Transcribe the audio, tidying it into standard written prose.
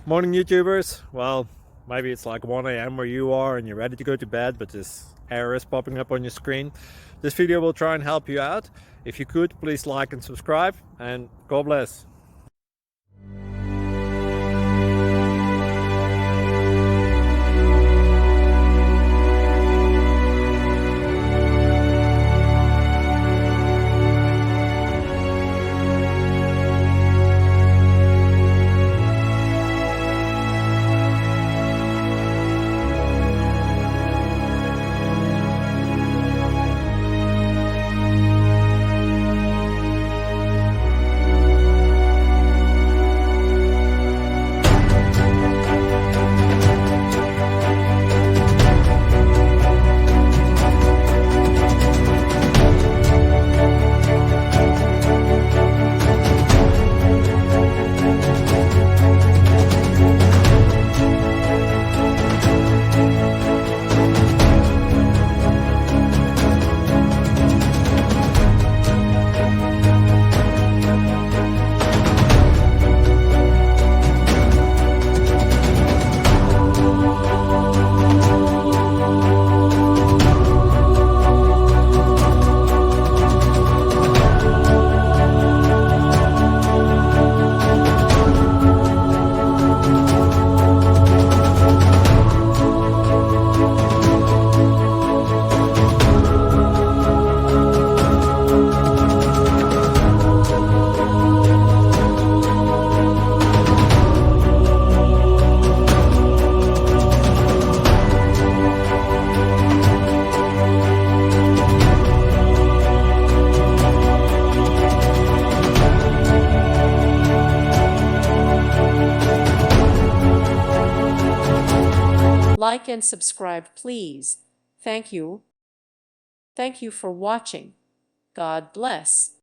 Morning, YouTubers. Well, maybe it's like 1 a.m. where you are and you're ready to go to bed, but this error is popping up on your screen. This video will try and help you out. If you could, please like and subscribe, and God bless. Like and subscribe, please. Thank you. Thank you for watching. God bless.